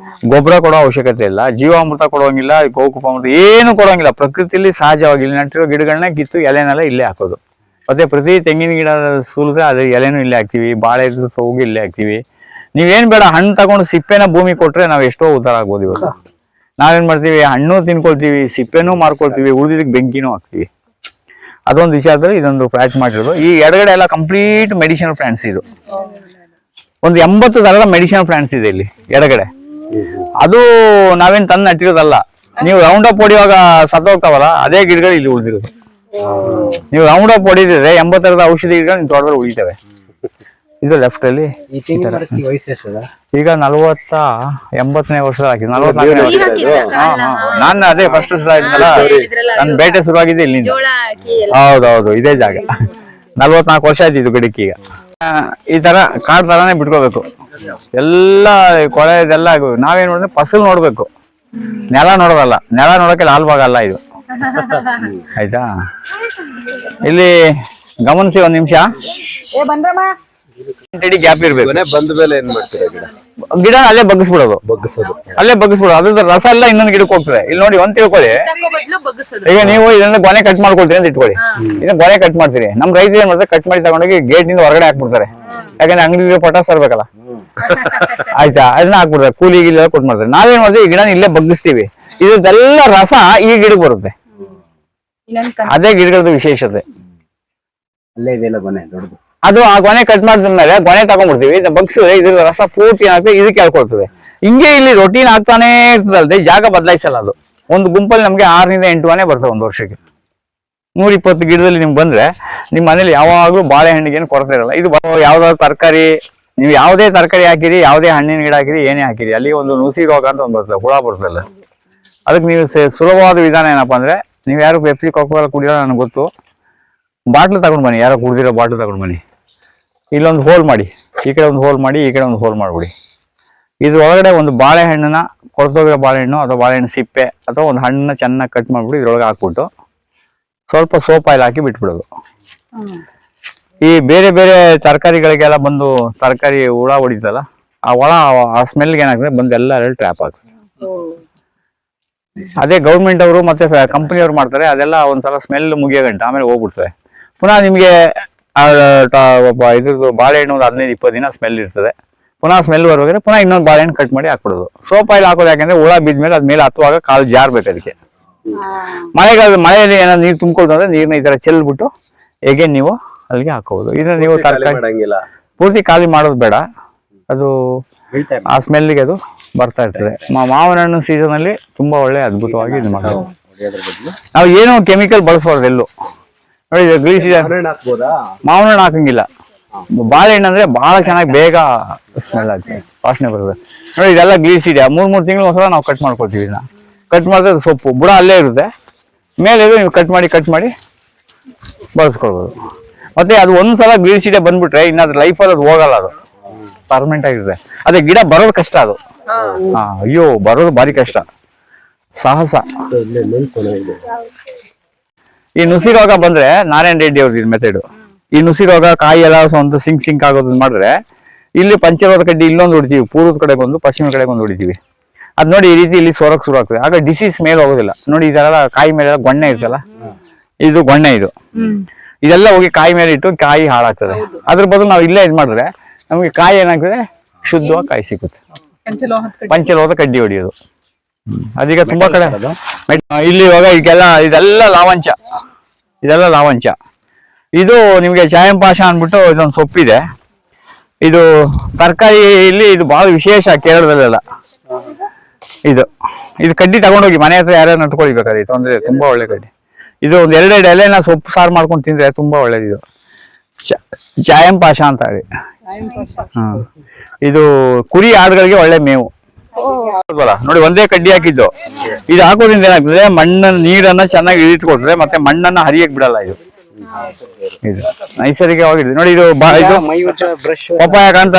ಗೊಬ್ಬರ ಕೊಡೋ ಅವಶ್ಯಕತೆ ಇಲ್ಲ, ಜೀವಾಮೃತ ಕೊಡೋಂಗಿಲ್ಲ, ಗೋಕುಪಾಮೃತ ಏನು ಕೊಡೋಂಗಿಲ್ಲ. ಪ್ರಕೃತಿಯಲ್ಲಿ ಸಹಜವಾಗಿ ಇಲ್ಲಿ ನಟ್ಟಿರೋ ಗಿಡಗಳನ್ನ ಕಿತ್ತು ಎಲೆನೆಲ್ಲ ಇಲ್ಲೇ ಹಾಕೋದು. ಮತ್ತೆ ಪ್ರತಿ ತೆಂಗಿನ ಗಿಡ ಸುಲಿದ್ರೆ ಅದ್ರ ಎಲೆನೂ ಇಲ್ಲೇ ಹಾಕ್ತಿವಿ, ಬಾಳೆ ಸೌಗು ಇಲ್ಲೇ ಹಾಕ್ತಿವಿ. ನೀವೇನ್ ಬೇಡ, ಹಣ್ಣು ತಗೊಂಡು ಸಿಪ್ಪೆನ ಭೂಮಿ ಕೊಟ್ರೆ ನಾವು ಎಷ್ಟೋ ಉದ್ಧಾರ ಆಗ್ಬೋದು. ಇವಾಗ ನಾವೇನ್ ಮಾಡ್ತೀವಿ, ಹಣ್ಣು ತಿನ್ಕೊಳ್ತೀವಿ, ಸಿಪ್ಪೆನೂ ಮಾರ್ಕೊಳ್ತೀವಿ, ಉಳಿದಿದ್ದಕ್ಕೆ ಬೆಂಕಿನೂ ಹಾಕ್ತಿವಿ. ಅದೊಂದು ವಿಚಾರದಲ್ಲಿ ಇದೊಂದು ಪ್ಲಾಟ್ ಮಾಡಿರೋದು. ಈ ಎಡಗಡೆ ಎಲ್ಲ ಕಂಪ್ಲೀಟ್ ಮೆಡಿಸಿನಲ್ ಪ್ಲಾಂಟ್ಸ್. ಇದು ಒಂದು 80 ತರದ ಮೆಡಿಸಿನಲ್ ಪ್ಲಾಂಟ್ಸ್ ಇದೆ ಇಲ್ಲಿ ಎಡಗಡೆ. ಅದು ನಾವೇನ್ ತಂದು ನಟ್ಟಿರೋದಲ್ಲ. ನೀವು ರೌಂಡ್ ಅಪ್ ಹೊಡಿಯುವಾಗ ಸತ್ತೋಗ್ತಾವಲ್ಲ, ಅದೇ ಗಿಡಗಳು ಇಲ್ಲಿ ಉಳಿದಿರೋದು. ನೀವು ರೌಂಡ್ ಅಪ್ ಹೊಡಿದ್ರೆ 80 ತರದ ಔಷಧಿ ಗಿಡಗಳು ನಿಮ್ ತೋಟದಲ್ಲಿ ಉಳಿತವೆ. ಇದು ಲೆಫ್ಟ್ ಅಲ್ಲಿ ಈಗ 80ನೇ ವರ್ಷದ ಹಾಕಿದ್ 44. ನಾನು ಅದೇ ಫಸ್ಟ್ ನನ್ ಬೇಟೆ ಶುರುವಾಗಿದ್ದೆ ಇಲ್ಲಿಂದ. ಹೌದೌದು, ಇದೇ ಜಾಗ. 44 ವರ್ಷ ಆಯ್ತು ಇದು ಗಿಡಕ್ಕೆ. ಈಗ ಈ ತರ ಕಾಡ್ ತರಾನೇ ಬಿಟ್ಕೋಬೇಕು. ಎಲ್ಲ ಕೊಳೆ ಇದೆಲ್ಲ ನಾವೇನ್ ಮಾಡಿದ್ರೆ ಫಸಲ್ ನೋಡ್ಬೇಕು, ನೆಲ ನೋಡೋದಲ್ಲ. ನೆಲ ನೋಡಕ್ಕೆ ಲಾಲ್ ಬಾಗ್ ಅಲ್ಲ ಇದು, ಆಯ್ತಾ. ಇಲ್ಲಿ ಗಮನಿಸಿ ಒಂದ್ ನಿಮಿಷ, ಗ್ಯಾಪ್ ಇರ್ಬೇಕು. ಬಂದ ಮೇಲೆ ಏನ್ ಮಾಡ್ತೀರಾ? ಗಿಡ ಅಲ್ಲೇ ಬಗ್ಗಿಸ್ಬಿಡೋದು, ಅಲ್ಲೇ ಬಗ್ಗಿಸ್ಬಿಡೋದು. ಅದ್ರ ರಸ ಎಲ್ಲ ಇನ್ನೊಂದು ಗಿಡಕ್ಕೆ ಹೋಗ್ತದೆ. ಇಲ್ಲಿ ನೋಡಿ, ಒಂದ್ ತಿಳ್ಕೊಳ್ಳಿ, ಈಗ ನೀವು ಇದನ್ನ ಗೊನೆ ಕಟ್ ಮಾಡ್ಕೊಳ್ತೀರಿ ಅಂತ ಇಟ್ಕೊಳ್ಳಿ. ಇದನ್ನ ಗೊನೆ ಕಟ್ ಮಾಡ್ತೀರಿ, ನಮ್ ರೈತರು ಏನ್ ಮಾಡ್ತಾರೆ, ಕಟ್ ಮಾಡಿ ತಗೊಂಡೋಗಿ ಗೇಟ್ ನಿಂದ ಹೊರಗಡೆ ಹಾಕ್ಬಿಡ್ತಾರೆ. ಯಾಕಂದ್ರೆ ಅಂಗಡಿಗೆ ಪಟಾಸ್ ತರ್ಬೇಕಲ್ಲ, ಆಯ್ತಾ. ಅದನ್ನ ಹಾಕ್ಬಿಡ್ತಾರೆ, ಕೂಲಿ ಗಿಲ್ಲ ಕೊಟ್ಟು ಮಾಡ್ತಾರೆ. ನಾವೇನ್ ಮಾಡ್ತೀವಿ, ಈ ಗಿಡ ಇಲ್ಲೇ ಬಗ್ಗಿಸ್ತೀವಿ. ಇದೆಲ್ಲ ರಸ ಈ ಗಿಡಕ್ಕೆ ಬರುತ್ತೆ. ಅದೇ ಗಿಡಗಳದ್ದು ವಿಶೇಷತೆ. ಅಲ್ಲೇ ಇದೆಲ್ಲ ಗೊನೆ ದೊಡ್ಡದು. ಅದು ಆ ಗೊನೆ ಕಟ್ ಮಾಡಿದ್ಮೇಲೆ ಗೊನೆ ತಗೊಂಡ್ಬಿಡ್ತೀವಿ, ಬಗ್ಸಿದ್ರೆ ಇದ್ರ ರಸ ಪೂರ್ತಿ ಏನಾಗ್ತದೆ ಇದಕ್ಕೆ ಹೇಳ್ಕೊಳ್ತದೆ. ಹಿಂಗೆ ಇಲ್ಲಿ ರೊಟೀನ್ ಆಗ್ತಾನೆ ಇರ್ತದಲ್ದೆ, ಜಾಗ ಬದಲಾಯಿಸಲ್ಲ ಅದು. ಒಂದು ಗುಂಪಲ್ಲಿ ನಮ್ಗೆ 6ರಿಂದ 8 ಗೊನೆ ಬರ್ತವೆ ಒಂದು ವರ್ಷಕ್ಕೆ. 120 ಗಿಡದಲ್ಲಿ ನಿಮ್ಗೆ ಬಂದ್ರೆ ನಿಮ್ ಮನೇಲಿ ಯಾವಾಗ್ಲೂ ಬಾಳೆಹಣ್ಣಿಗೆ ಕೊರತೆ ಇರಲ್ಲ. ಇದು ಯಾವ್ದಾದ್ರು ತರಕಾರಿ, ನೀವು ಯಾವುದೇ ತರಕಾರಿ ಹಾಕಿರಿ, ಯಾವುದೇ ಹಣ್ಣಿನ ಗಿಡ ಹಾಕಿರಿ, ಏನೇ ಹಾಕಿರಿ, ಅಲ್ಲಿ ಒಂದು ನುಸಿ ರೋಗ ಅಂತ ಒಂದು ಬರ್ತದೆ, ಹುಳ ಬರ್ತಲ್ಲ. ಅದಕ್ಕೆ ನೀವು ಸುಲಭವಾದ ವಿಧಾನ ಏನಪ್ಪಾ ಅಂದ್ರೆ, ನೀವು ಯಾರು ಪೆಪ್ಸಿ ಕೋಕಾ ಕುಡಿಯೋಲ್ಲ ನನಗೆ ಗೊತ್ತು, ಬಾಟ್ಲು ತಗೊಂಡ್ ಬನ್ನಿ, ಯಾರೋ ಕುಡ್ದಿರೋ ಬಾಟ್ಲು ತಗೊಂಡ್ ಬನ್ನಿ. ಇಲ್ಲೊಂದು ಹೋಲ್ ಮಾಡಿ, ಈ ಕಡೆ ಒಂದು ಹೋಲ್ ಮಾಡಿ, ಈ ಕಡೆ ಒಂದು ಹೋಲ್ ಮಾಡ್ಬಿಡಿ. ಇದ್ರ ಒಳಗಡೆ ಒಂದು ಬಾಳೆಹಣ್ಣನ್ನ, ಕೊಳ್ತೋಗಿರೋ ಬಾಳೆಹಣ್ಣು ಅಥವಾ ಬಾಳೆಹಣ್ಣು ಸಿಪ್ಪೆ ಅಥವಾ ಒಂದು ಹಣ್ಣನ್ನ ಚೆನ್ನಾಗಿ ಕಟ್ ಮಾಡ್ಬಿಟ್ಟು ಇದ್ರೊಳಗೆ ಹಾಕ್ಬಿಟ್ಟು ಸ್ವಲ್ಪ ಸೋಪ್ ಆಯಿಲ್ ಹಾಕಿ ಬಿಟ್ಬಿಡೋದು. ಈ ಬೇರೆ ಬೇರೆ ತರಕಾರಿಗಳಿಗೆಲ್ಲ ಬಂದು ತರಕಾರಿ ಹುಳ ಹೊಡಿತಲ್ಲ, ಆ ಸ್ಮೆಲ್ಗೆ ಏನಾಗ್ತದೆ, ಬಂದು ಎಲ್ಲ ಟ್ರ್ಯಾಪ್ ಆಗ್ತದೆ. ಅದೇ ಗೌರ್ಮೆಂಟ್ ಅವರು ಮತ್ತೆ ಕಂಪನಿಯವ್ರು ಮಾಡ್ತಾರೆ, ಅದೆಲ್ಲ ಒಂದ್ಸಲ ಸ್ಮೆಲ್ ಮುಗಿಯೋ ಗಂಟೆ ಆಮೇಲೆ ಹೋಗ್ಬಿಡ್ತದೆ. ಪುನಃ ನಿಮ್ಗೆ ಇದ್ರದ್ದು ಬಾಳೆಹಣ್ಣು ಒಂದು 15-20 ದಿನ ಸ್ಮೆಲ್ ಇರ್ತದೆ. ಪುನಃ ಸ್ಮೆಲ್ ಬರುವಾಗ ಪುನಃ ಇನ್ನೊಂದು ಬಾಳೆಹಣ್ಣು ಕಟ್ ಮಾಡಿ ಹಾಕ್ಬಿಡೋದು. ಸೋಪ್ ಆಯಿಲ್ ಹಾಕೋದು ಯಾಕಂದ್ರೆ ಹುಳ ಬಿದ್ಮೇಲೆ ಅದ್ಮೇಲೆ ಹತ್ತುವಾಗ ಕಾಲು ಜಾರ್ಬೇಕು. ಅದಕ್ಕೆ ಮಳೆಯಲ್ಲಿ ಏನಾದ್ರು ನೀರು ತುಂಬಿಕೊಳ್ತಂದ್ರೆ ನೀರ್ನ ಈ ತರ ಚೆಲ್ಬಿಟ್ಟು ಹೇಗೆ ನೀವು ಅಲ್ಲಿಗೆ ಹಾಕೋಬಹುದು. ಇದನ್ನ ನೀವು ತರಕಾರಿ ಪೂರ್ತಿ ಖಾಲಿ ಮಾಡೋದು ಬೇಡ, ಅದು ಆ ಸ್ಮೆಲ್ಗೆ ಅದು ಬರ್ತಾ ಇರ್ತದೆ. ಮಾವಿನ ಹಣ್ಣು ಸೀಸನ್ ಅಲ್ಲಿ ತುಂಬಾ ಒಳ್ಳೆ ಅದ್ಭುತವಾಗಿ ಇದು ಮಾಡೋದು. ನಾವು ಏನು ಕೆಮಿಕಲ್ ಬಳಸಬಾರ್ದು ಎಲ್ಲೂ. ನೋಡಿ ಮಾವಿನ ಹಣ್ಣು ಹಾಕಂಗಿಲ್ಲ. ಬಾಳೆಹಣ್ಣು ಅಂದ್ರೆ ಬಹಳ ಚೆನ್ನಾಗಿ ಬೇಗ ಸ್ಮೆಲ್ ಆಗ್ತದೆ, ವಾಸನೆ ಬರ್ತದೆ. ನೋಡಿ ಇದೆಲ್ಲ ಗ್ಲೀಸಿಡಿಯಾ 3 ತಿಂಗಳು ಒಂದ್ಸಲ ನಾವು ಕಟ್ ಮಾಡ್ಕೊಳ್ತೀವಿ. ಇದನ್ನ ಕಟ್ ಮಾಡಿದ್ರೆ ಸೊಪ್ಪು ಬುಡ ಅಲ್ಲೇ ಇರುತ್ತೆ, ಮೇಲೆ ನೀವು ಕಟ್ ಮಾಡಿ ಬಳಸ್ಕೊಳ್ಬೋದು. ಮತ್ತೆ ಅದು ಒಂದ್ಸಲ ಗ್ಲೀಸಿಡಿಯಾ ಬಂದ್ಬಿಟ್ರೆ ಇನ್ನಾದ್ರ ಲೈಫಲ್ಲಿ ಅದು ಹೋಗಲ್ಲ, ಅದು ಪರ್ಮನೆಂಟ್ ಆಗಿರುತ್ತೆ. ಅದೇ ಗಿಡ ಬರೋದು ಕಷ್ಟ ಅದು. ಅಯ್ಯೋ ಬರೋದು ಭಾರಿ ಕಷ್ಟ, ಸಾಹಸ. ಈ ನುಸಿ ರೋಗ ಬಂದ್ರೆ ನಾರಾಯಣ ರೆಡ್ಡಿ ಅವ್ರದ್ದು ಮೆಥಡ್. ಈ ನುಸಿ ರೋಗ ಕಾಯಿ ಎಲ್ಲ ಒಂದು ಸಿಂಕ್ ಆಗೋದನ್ನ ಮಾಡಿದ್ರೆ ಇಲ್ಲಿ ಪಂಚರೋಧ ಕಡ್ಡಿ ಇಲ್ಲೊಂದು ಹೊಡಿತೀವಿ, ಪೂರ್ವದ ಕಡೆಗೆ ಒಂದು ಪಶ್ಚಿಮ ಕಡೆಗೆ ಒಂದು ಹೊಡಿತೀವಿ. ಅದ್ ನೋಡಿ ಈ ರೀತಿ ಇಲ್ಲಿ ಸೋರಕ್ ಶುರು ಆಗ್ತದೆ. ಆಗ ಡಿಸೀಸ್ ಮೇಲೆ ಹೋಗೋದಿಲ್ಲ. ನೋಡಿ ಇದೆಲ್ಲ ಕಾಯಿ ಮೇಲೆ ಗೊಣ್ಣೆ ಇರ್ತಲ್ಲ, ಇದು ಗೊಣ್ಣೆ, ಇದೆಲ್ಲ ಹೋಗಿ ಕಾಯಿ ಮೇಲೆ ಇಟ್ಟು ಕಾಯಿ ಹಾಳಾಗ್ತದೆ. ಅದ್ರ ಬದಲು ನಾವು ಇಲ್ಲೇ ಇದ್ ಮಾಡಿದ್ರೆ ನಮಗೆ ಕಾಯಿ ಏನಾಗ್ತದೆ, ಶುದ್ಧವಾಗಿ ಕಾಯಿ ಸಿಗುತ್ತೆ. ಪಂಚಲೋಹದ ಕಡ್ಡಿ ಹೊಡಿಯೋದು. ಅದೀಗ ತುಂಬಾ ಕಡೆ ಇಲ್ಲಿ ಇವಾಗ ಇದೆಲ್ಲ ಲಾವಂಚ. ಇದು ನಿಮ್ಗೆ ಚಾಯಂ ಪಾಶ ಅಂದ್ಬಿಟ್ಟು ಇದೊಂದು ಸೊಪ್ಪಿದೆ. ಇದು ತರಕಾರಿಯಲ್ಲಿ ಇದು ಬಹಳ ವಿಶೇಷ ಕೇರಳದಲ್ಲೆಲ್ಲ. ಇದು ಕಡ್ಡಿ ತಗೊಂಡೋಗಿ ಮನೆ ಹತ್ರ ಯಾರ್ಯಾರು ನಟ್ಕೊಳ್ಬೇಕಾದ್ರೆ ತೊಂದ್ರೆ, ತುಂಬಾ ಒಳ್ಳೆ ಕಡ್ಡಿ. ಇದು ಒಂದ್ 2 ಎಲೆನ ಸೊಪ್ಪು ಸಾರು ಮಾಡ್ಕೊಂಡು ತಿಂದ್ರೆ ತುಂಬಾ ಒಳ್ಳೇದು. ಇದು ಚಾಯಂ ಪಾಶ ಅಂತ ಹೇಳಿ. ಇದು ಕುರಿ ಆಡುಗಳಿಗೆ ಒಳ್ಳೆ ಮೇವು. ನೋಡಿ ಒಂದೇ ಕಡ್ಡಿ ಹಾಕಿದ್ದು. ಇದು ಹಾಕೋದ್ರಿಂದ ಏನಾಗ್ತದೆ, ನೀರನ್ನ ಚೆನ್ನಾಗಿ ಇಳಿಟ್ಕೊಡ್ತದೆ, ಮತ್ತೆ ಮಣ್ಣನ್ನ ಹರಿಯಕ್ ಬಿಡಲ್ಲ. ಇದು ನೈಸರ್ಗಿಕವಾಗಿದೆ. ನೋಡಿ ಇದು ಪಪ್ಪಾಯ ಕಾಂತ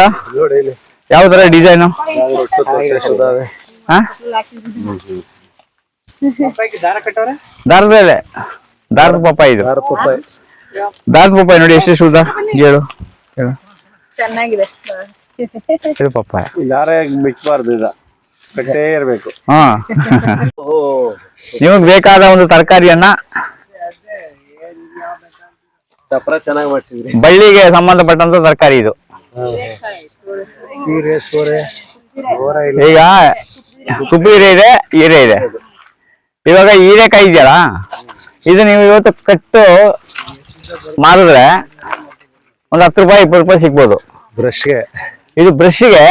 ಯಾವ ತರ ಡಿಸೈನು, ದಾರದ ಪಪ್ಪಾಯ. ಇದು ದಾರದ ಪಪ್ಪಾಯ ನೋಡಿ ಎಷ್ಟು ಉದ್ದ, ಹೇಳು ಚೆನ್ನಾಗಿದೆ. ಇದು ಪಪ್ಪಾಯ ಬಿಚ್ಚಬಾರ್ದು, ಕಟ್ಟೇ ಇರ್ಬೇಕು. ನಿಮಗ್ ಬೇಕಾದ ಒಂದು ತರಕಾರಿಯನ್ನ ಚಪ್ರ ಚೆನ್ನಾಗಿ ಮಾಡ್ಸಿದ್ರಿ. ಬಳ್ಳಿಗೆ ಸಂಬಂಧಪಟ್ಟಂತ ತರಕಾರಿ ಇದು. ಈಗ ತುಪ್ಪ ಹೀರೆ ಇದೆ. ಇವಾಗ ಹೀರೆಕಾಯಿ ಇದೆಯಲ್ಲ, ಇದು ನೀವು ಇವತ್ತು ಕಟ್ಟು ಮಾರಿದ್ರೆ ಒಂದು 10 ರೂಪಾಯಿ 20 ರೂಪಾಯಿ ಸಿಗ್ಬೋದು ಬ್ರಷ್ಗೆ. ಇದು ಬ್ರಷ್ಗೆ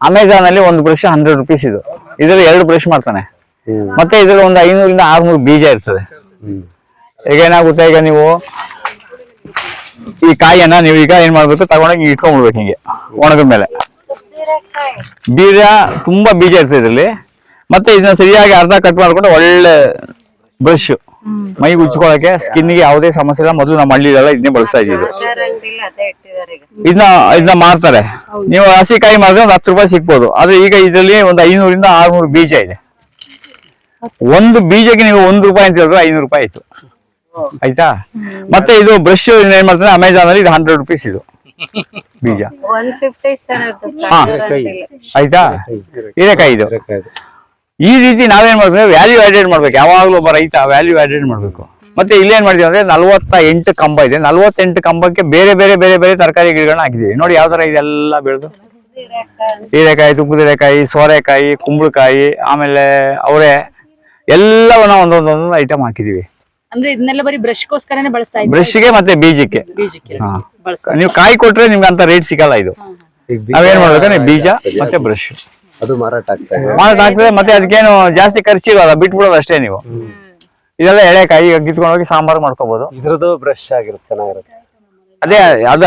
ಅಮೆಜಾನ್ ಅಲ್ಲಿ ಒಂದು ಬ್ರಷ್ 100 ರೂಪೀಸ್. ಇದ್ರಲ್ಲಿ 2 ಬ್ರಷ್ ಮಾಡ್ತಾನೆ. ಮತ್ತೆ ಇದ್ರಲ್ಲಿ ಒಂದು 500 ರಿಂದ 600 ಬೀಜ ಇರ್ತದೆ. ಈಗ ಏನಾಗುತ್ತೆ, ಈಗ ನೀವು ಈ ಕಾಯಿಯನ್ನ ನೀವು ಈಗ ಏನ್ ಮಾಡ್ಬೇಕು, ತಗೊಂಡೋಗಿ ಇಟ್ಕೊಂಡ್ಬಿಡ್ಬೇಕು ಹಿಂಗೆ ಒಣಗಿದ ಮೇಲೆ. ಬೀಜ ತುಂಬಾ ಬೀಜ ಇರ್ತದೆ ಇದ್ರಲ್ಲಿ. ಮತ್ತೆ ಇದನ್ನ ಸರಿಯಾಗಿ ಅರ್ಧ ಕಟ್ ಮಾಡ್ಕೊಂಡು ಒಳ್ಳೆ ಬ್ರಷ್ ಮೈಗೆ ಉಚ್ಕೊಳಕ್ಕೆ, ಸ್ಕಿನ್ಗೆ ಯಾವುದೇ ಸಮಸ್ಯೆ ಇಲ್ಲ. ಮೊದಲು ನಮ್ಮ ಹಳ್ಳಿಲೆಲ್ಲ ಇದನ್ನೇ ಬಳಸ್ತಾ ಇದ್ದೀವಿ. ಇದನ್ನ ಮಾರ್ತಾರೆ. ನೀವು ಹಸಿ ಕಾಯಿ ಮಾಡಿದ್ರೆ ಒಂದು 10 ರೂಪಾಯಿ ಸಿಗ್ಬೋದು. ಆದ್ರೆ ಈಗ ಇದರಲ್ಲಿ ಒಂದು 500 ರಿಂದ 600 ಬೀಜ ಇದೆ. ಒಂದು ಬೀಜಕ್ಕೆ ನೀವು 1 ರೂಪಾಯಿ ಅಂತ ಹೇಳಿದ್ರೆ 500 ರೂಪಾಯಿ ಆಯ್ತು. ಆಯ್ತಾ? ಮತ್ತೆ ಇದು ಬ್ರಷ್ ಏನ್ ಮಾಡ್ತಾರೆ ಅಮೆಜಾನ್ ಅಲ್ಲಿ, ಇದು 100 ರೂಪೀಸ್ ಇದು ಬೀಜ. ಆಯ್ತಾ? ಹೀರೆಕಾಯಿ ಇದು. ಈ ರೀತಿ ನಾವೇನ್ ಮಾಡ್ಬೇಕು, ವ್ಯಾಲ್ಯೂ ಆಡೆಡ್ ಮಾಡ್ಬೇಕು. ಯಾವಾಗ್ಲೂ ಒಬ್ಬ ರೈತ ವ್ಯಾಲ್ಯೂ ಆಡೆಡ್ ಮಾಡ್ಬೇಕು. ಮತ್ತೆ ಇಲ್ಲೇನ್ ಮಾಡಿದೀವಿ ಅಂದ್ರೆ 48 ಕಂಬ ಇದೆ. 48 ಕಂಬಕ್ಕೆ ಬೇರೆ ಬೇರೆ ಬೇರೆ ಬೇರೆ ತರಕಾರಿ ಗಿಡಗಳನ್ನ ಹಾಕಿದೀವಿ. ನೋಡಿ ಯಾವ ತರ ಇದೆಲ್ಲ ಬೆಳೆದು, ಹೀರೆಕಾಯಿ, ತುಪ್ಪದ ಹೀರೆಕಾಯಿ, ಸೋರೆಕಾಯಿ, ಕುಂಬಳಕಾಯಿ, ಆಮೇಲೆ ಅವರೆ, ಎಲ್ಲವನ್ನ ಒಂದೊಂದೊಂದೊಂದು ಐಟಮ್ ಹಾಕಿದೀವಿ. ಅಂದ್ರೆ ಇದನ್ನೆಲ್ಲ ಬರೀ ಬ್ರಷ್ಗೋಸ್ಕರನೇ ಬಳಸ್ತಾ ಇದ್ದೀವಿ. ಬ್ರಷ್ಗೆ ಮತ್ತೆ ಬೀಜಕ್ಕೆ. ನೀವು ಕಾಯಿ ಕೊಟ್ರೆ ನಿಮ್ಗೆ ಅಂತ ರೇಟ್ ಸಿಗಲ್ಲ. ಇದು ನಾವೇನ್ ಮಾಡ್ಬೇಕಂದ್ರೆ ಬೀಜ ಮತ್ತೆ ಬ್ರಷ್ ಅದು ಮಾರಾಟ ಆಗ್ತದೆ. ಮತ್ತೆ ಅದಕ್ಕೇನು ಜಾಸ್ತಿ ಖರ್ಚಿರಲ್ಲ, ಬಿಟ್ಬಿಡೋದು ಅಷ್ಟೇ ನೀವು. ಇದೆಲ್ಲ ಎಳೆಕಾಯಿ ಕಿತ್ಕೊಂಡೋಗಿ ಸಾಂಬಾರು ಮಾಡ್ಕೋಬಹುದು. ಇದ್ರದ್ದು ಬ್ರಷ್ ಆಗಿರುತ್ತೆ, ಚೆನ್ನಾಗಿರುತ್ತೆ. ಅದೇ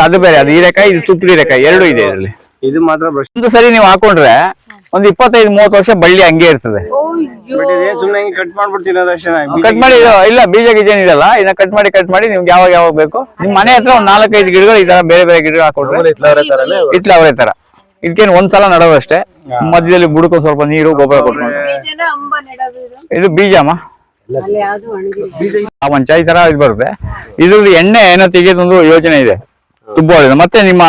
ಅದು ಬೇರೆ. ಅದು ಹೀರೆಕಾಯಿ, ಇದು ತುಪ್ಪದ ಹೀರೆಕಾಯಿ, 2 ಇದೆ ಇದರಲ್ಲಿ. ಇದು ಮಾತ್ರ ಬ್ರಷ್. ಒಂದು ಸರಿ ನೀವು ಹಾಕೊಂಡ್ರೆ ಒಂದು 25-30 ವರ್ಷ ಬಳ್ಳಿ ಹಂಗೆ ಇರ್ತದೆ. ಸುಮ್ಮನೆ ಕಟ್ ಮಾಡ್ಬಿಡ್ತೀನಿ ಕಟ್ ಮಾಡಿ. ಇಲ್ಲ ಬೀಜ ಗೀಜ ಏನಿದೆಲ್ಲ, ಇದನ್ನ ಕಟ್ ಮಾಡಿ ನಿಮ್ಗೆ ಯಾವಾಗ ಬೇಕು, ನಿಮ್ ಮನೆ ಹತ್ರ ಒಂದು 4-5 ಗಿಡಗಳು ಈ ತರ ಬೇರೆ ಬೇರೆ ಗಿಡಗಳು ಹಾಕೊಂಡ್ರೆ ಇತ್ಲ ಅವರೇ ತರ. ಇದಕ್ಕೇನು ಒಂದ್ಸಲ ನಡೋದು ಅಷ್ಟೇ. ಮಧ್ಯದಲ್ಲಿ ಬುಡಕೊಂಡು ಸ್ವಲ್ಪ ನೀರು ಗೊಬ್ಬರ ಕೊಟ್ಕೊಂಡು. ಇದು ಬೀಜಮ್ಮ, ಮಂಚ ಈ ತರ ಇದು ಬರುತ್ತೆ. ಇದ್ರದ್ದು ಎಣ್ಣೆ ಏನೋ ತೆಗೆಯೋದೊಂದು ಯೋಜನೆ ಇದೆ, ತುಂಬಾ ಒಳ್ಳೇದು. ಮತ್ತೆ ನಿಮ್ಮ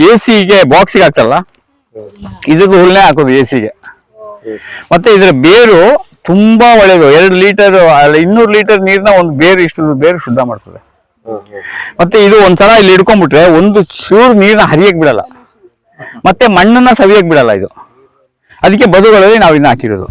AC-ಗೆ ಬಾಕ್ಸಿಗೆ ಹಾಕ್ತಲ್ಲ, ಇದಕ್ಕೂ ಹುಲ್ನೇ ಹಾಕೋದು AC-ಗೆ. ಮತ್ತೆ ಇದರ ಬೇರು ತುಂಬಾ ಒಳ್ಳೇದು. 2 ಲೀಟರ್ 200 ಲೀಟರ್ ನೀರ್ನ ಒಂದು ಬೇರು ಇಷ್ಟು ಬೇರು ಶುದ್ಧ ಮಾಡ್ತದೆ. ಮತ್ತೆ ಇದು ಒಂದ್ಸಲ ಇಲ್ಲಿ ಹಿಡ್ಕೊಂಡ್ಬಿಟ್ರೆ ಒಂದು ಚೂರು ನೀರ್ನ ಹರಿಯಕ್ ಬಿಡಲ್ಲ, ಮತ್ತೆ ಮಣ್ಣನ್ನ ಸವಿಯಕ್ ಬಿಡಲ್ಲ. ಇದು ಅದಕ್ಕೆ ಬದುಗಳಲ್ಲಿ ನಾವು ಇದನ್ನ ಹಾಕಿರೋದು.